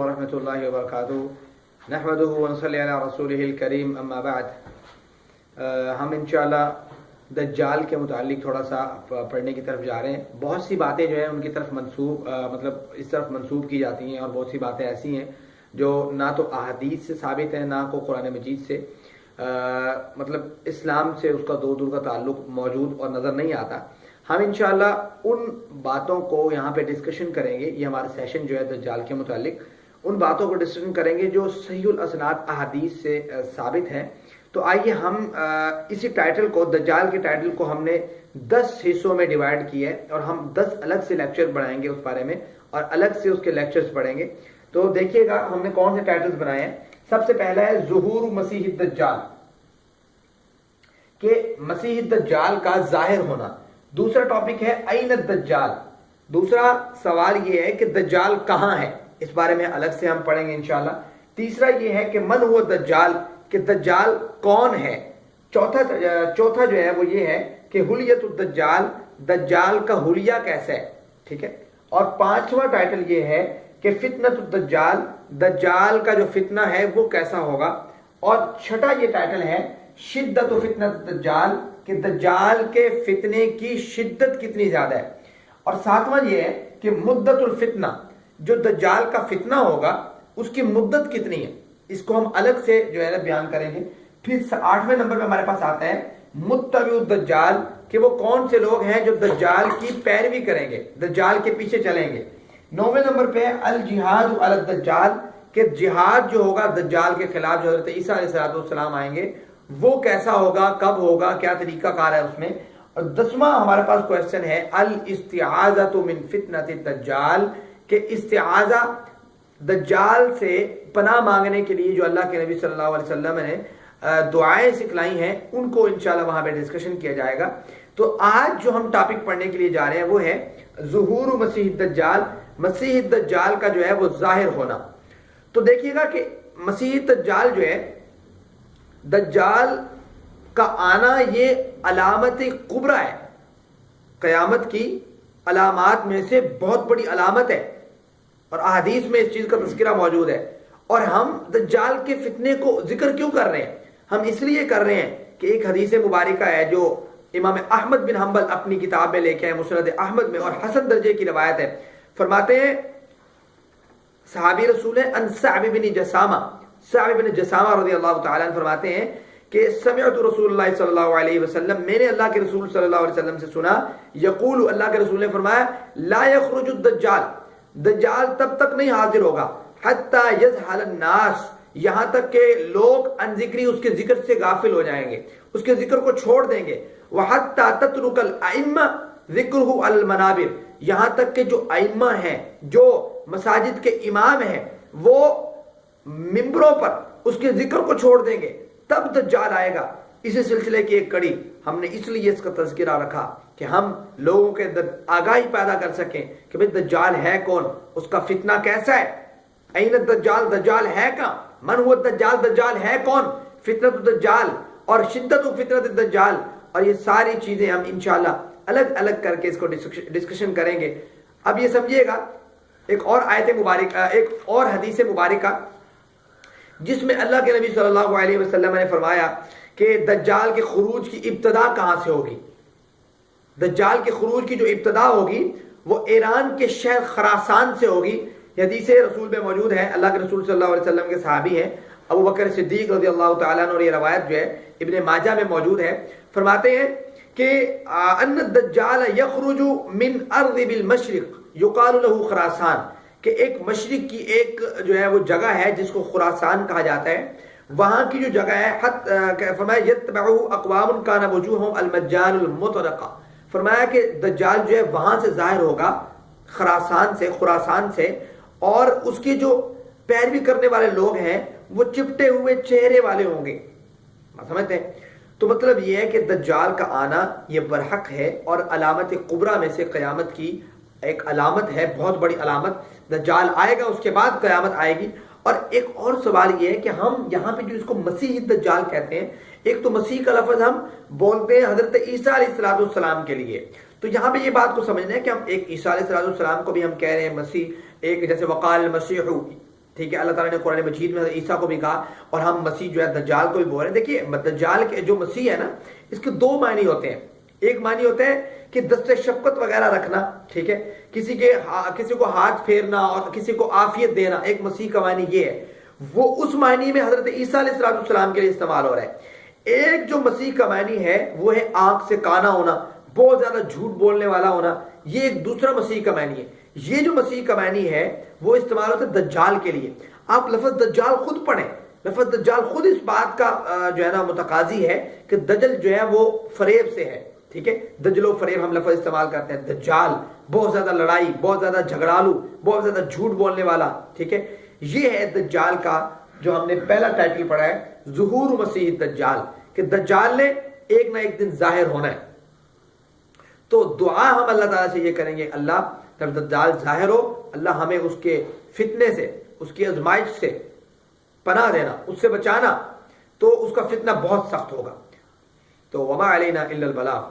ورحمۃ اللہ وبرکاتہ نحمدہ ونصلی علی رسولہ الکریم اما بعد۔ ہم انشاءاللہ دجال کے متعلق تھوڑا سا پڑھنے کی طرف جا رہے ہیں۔ بہت سی باتیں جو ہیں ان کی طرف منسوب اس طرف منسوب کی جاتی ہیں، اور بہت سی باتیں ایسی ہیں جو نہ تو احادیث سے ثابت ہیں، نہ کو قرآن مجید سے اسلام سے اس کا دور کا تعلق موجود اور نظر نہیں آتا۔ ہم انشاءاللہ ان باتوں کو یہاں پہ ڈسکشن کریں گے۔ یہ ہمارا سیشن جو ہے دجال کے متعلق ان باتوں کو ڈسکشن کریں گے جو صحیح الاسناد احادیث سے ثابت ہیں۔ تو آئیے ہم اسی ٹائٹل کو، دجال کے ٹائٹل کو ہم نے 10 حصوں میں ڈیوائیڈ کیا ہے، اور ہم 10 الگ سے لیکچر بنائیں گے اس بارے میں، اور الگ سے اس کے لیکچرز پڑھیں گے۔ تو دیکھیے گا ہم نے کون سے ٹائٹلز بنائے ہیں۔ سب سے پہلا ہے ظہور مسیح الدجال، کہ مسیح الدجال کا ظاہر ہونا۔ دوسرا ٹاپک ہے این الدجال، دوسرا سوال یہ ہے کہ دجال کہاں ہے، اس بارے میں الگ سے ہم پڑھیں گے انشاءاللہ۔ تیسرا یہ ہے کہ من ہوا دجال، کہ دجال کون ہے۔ چوتھا جو ہے وہ یہ ہے کہ حلیت الدجال، دجال کا حلیہ کیسا ہے، ٹھیک ہے۔ اور پانچواں ٹائٹل یہ ہے کہ فتنۃ الدجال، دجال کا جو فتنہ ہے وہ کیسا ہوگا۔ اور چھٹا یہ ٹائٹل ہے شدت و فتنۃ الدجال، کہ دجال کے فتنے کی شدت کتنی زیادہ ہے۔ اور ساتواں یہ ہے کہ مدت الفتنہ، جو دجال کا فتنہ ہوگا اس کی مدت کتنی ہے، اس کو ہم الگ سے جو ہے نا بیان کریں گے۔ پھر 8ویں نمبر پہ ہمارے پاس آتا ہے متبع الدجال، کہ وہ کون سے لوگ ہیں جو دجال کی پیروی کریں گے، دجال کے پیچھے چلیں گے۔ 9ویں نمبر پہ الجہاد علی الدجال، کہ جہاد جو ہوگا دجال کے خلاف، جو حضرت عیسیٰ علیہ السلام آئیں گے، وہ کیسا ہوگا، کب ہوگا، کیا طریقہ کار ہے اس میں۔ اور 10واں ہمارے پاس کوشچن ہے الاستعاذۃ من فتنۃ الدجال، کہ استعاذہ دجال سے پناہ مانگنے کے لیے جو اللہ کے نبی صلی اللہ علیہ وسلم نے دعائیں سکھلائی ہیں، ان کو انشاءاللہ وہاں پہ ڈسکشن کیا جائے گا۔ تو آج جو ہم ٹاپک پڑھنے کے لیے جا رہے ہیں وہ ہے ظہور مسیح الدجال، مسیح الدجال کا جو ہے وہ ظاہر ہونا۔ تو دیکھیے گا کہ مسیح الدجال جو ہے، دجال کا آنا یہ علامت کبریٰ ہے، قیامت کی علامات میں سے بہت بڑی علامت ہے، اور احادیث میں اس چیز کا تذکرہ موجود ہے۔ اور ہم دجال کے فتنے کو ذکر کیوں کر رہے ہیں؟ ہم اس لیے کر رہے ہیں کہ ایک حدیث مبارکہ ہے جو امام احمد بن حنبل اپنی کتاب میں لے کے آئے، مسند احمد میں، اور حسن درجے کی روایت ہے۔ فرماتے ہیں صحابی رسول ہیں ان صعب بن جسامہ رضی اللہ تعالیٰ عنہ فرماتے ہیں کہ سمعت رسول اللہ صلی اللہ علیہ وسلم، میں نے اللہ کے رسول صلی اللہ علیہ وسلم سے سنا، یقول، اللہ کے رسول نے فرمایا، لا یخرج الدجال، دجال تب تک نہیں حاضر ہوگا، حتی یذہل الناس، یہاں تک کہ لوگ ان ذکری، اس کے ذکر سے غافل ہو جائیں گے، اس کے ذکر کو چھوڑ دیں گے، وحتی تترک الائمہ ذکرہ علی المنابر، یہاں تک کہ جو ائمہ ہیں، جو مساجد کے امام ہیں، وہ ممبروں پر اس کے ذکر کو چھوڑ دیں گے، تب دجال آئے گا۔ اسی سلسلے کی ایک کڑی ہم نے اس لیے اس کا تذکرہ رکھا کہ ہم لوگوں کے اندر آگاہی پیدا کر سکیں کہ بھئی دجال ہے کون، اس کا فتنہ کیسا ہے، این الدجال، دجال ہے کہاں، من ہوا الدجال، دجال ہے کون، فتنۃ الدجال اور شدت فتنۃ الدجال، اور یہ ساری چیزیں ہم انشاءاللہ الگ الگ کر کے اس کو ڈسکشن کریں گے۔ اب یہ سمجھیے گا ایک اور آیت مبارکہ، ایک اور حدیث مبارکہ جس میں اللہ کے نبی صلی اللہ علیہ وسلم نے فرمایا کہ دجال کے خروج کی ابتدا کہاں سے ہوگی۔ دجال کے خروج کی جو ابتدا ہوگی وہ ایران کے شہر خراسان سے ہوگی۔ یہ حدیث رسول میں موجود ہے، اللہ کے رسول صلی اللہ علیہ وسلم کے صحابی ہیں ابو بکر صدیق رضی اللہ تعالیٰ عنہ، اور یہ روایت جو ہے ابن ماجہ میں موجود ہے۔ فرماتے ہیں کہ ان الدجال یخرج من ارض بالمشرق یقال له خراسان، کہ ایک مشرق کی ایک جو ہے وہ جگہ ہے جس کو خراسان کہا جاتا ہے، وہاں کی جو جگہ ہے، فرمایا یتبعہ اقوام کان وجوہہم المجان المطرقہ، فرمایا کہ دجال جو ہے وہاں سے ظاہر ہوگا، خراسان سے، اور اس کی جو پیروی کرنے والے لوگ ہیں وہ چپٹے ہوئے چہرے والے ہوں گے، سمجھتے ہیں۔ تو مطلب یہ ہے کہ دجال کا آنا یہ برحق ہے، اور علامت کبریٰ میں سے قیامت کی ایک علامت ہے، بہت بڑی علامت۔ دجال آئے گا، اس کے بعد قیامت آئے گی۔ اور ایک اور سوال یہ ہے کہ ہم یہاں پہ جو اس کو مسیح الدجال کہتے ہیں، ایک تو مسیح کا لفظ ہم بولتے ہیں حضرت عیسیٰ علیہ السلام کے لیے، تو یہاں پہ یہ بات کو سمجھنا ہے کہ ہم ایک عیسیٰ علیہ السلام کو بھی ہم کہہ رہے ہیں مسیح، ایک جیسے وقال المسیح ٹھیک ہے، اللہ تعالیٰ نے قرآن مجید میں عیسیٰ کو بھی کہا، اور ہم مسیح جو ہے دجال کو بھی بول رہے ہیں۔ دیکھیے دجال کے جو مسیح ہے نا، اس کے دو معنی ہوتے ہیں۔ ایک معنی ہوتا ہے کہ دست شفقت وغیرہ رکھنا، ٹھیک ہے، کسی کو ہاتھ پھیرنا اور کسی کو عافیت دینا، ایک مسیح کا معنی یہ ہے۔ وہ اس معنی میں حضرت عیسیٰ علیہ السلام کے لیے استعمال ہو رہا ہے۔ ایک جو مسیح کا معنی ہے وہ ہے آنکھ سے کانا ہونا، بہت زیادہ جھوٹ بولنے والا ہونا، یہ ایک دوسرا مسیح کا معنی ہے۔ یہ جو مسیح کا معنی ہے وہ استعمال ہوتا ہے دجال کے لیے۔ آپ لفظ دجال خود پڑھیں، لفظ دجال خود اس بات کا جو ہے نا متقاضی ہے کہ دجل جو ہے وہ فریب سے ہے، ٹھیک ہے، دجل و فریب ہم لفظ استعمال کرتے ہیں۔ دجال بہت زیادہ لڑائی، بہت زیادہ جھگڑالو، بہت زیادہ جھوٹ بولنے والا، ٹھیک ہے۔ یہ ہے دجال کا جو ہم نے پہلا ٹائٹل پڑھا ہے، ظہور مسیح دجال، کہ دجال نے ایک نہ ایک دن ظاہر ہونا ہے۔ تو دعا ہم اللہ تعالیٰ سے یہ کریں گے، اللہ جب دجال ظاہر ہو، اللہ ہمیں اس کے فتنے سے، اس کی آزمائش سے پناہ دینا، اس سے بچانا، تو اس کا فتنہ بہت سخت ہوگا۔ تو وما علینا الا البلاغ۔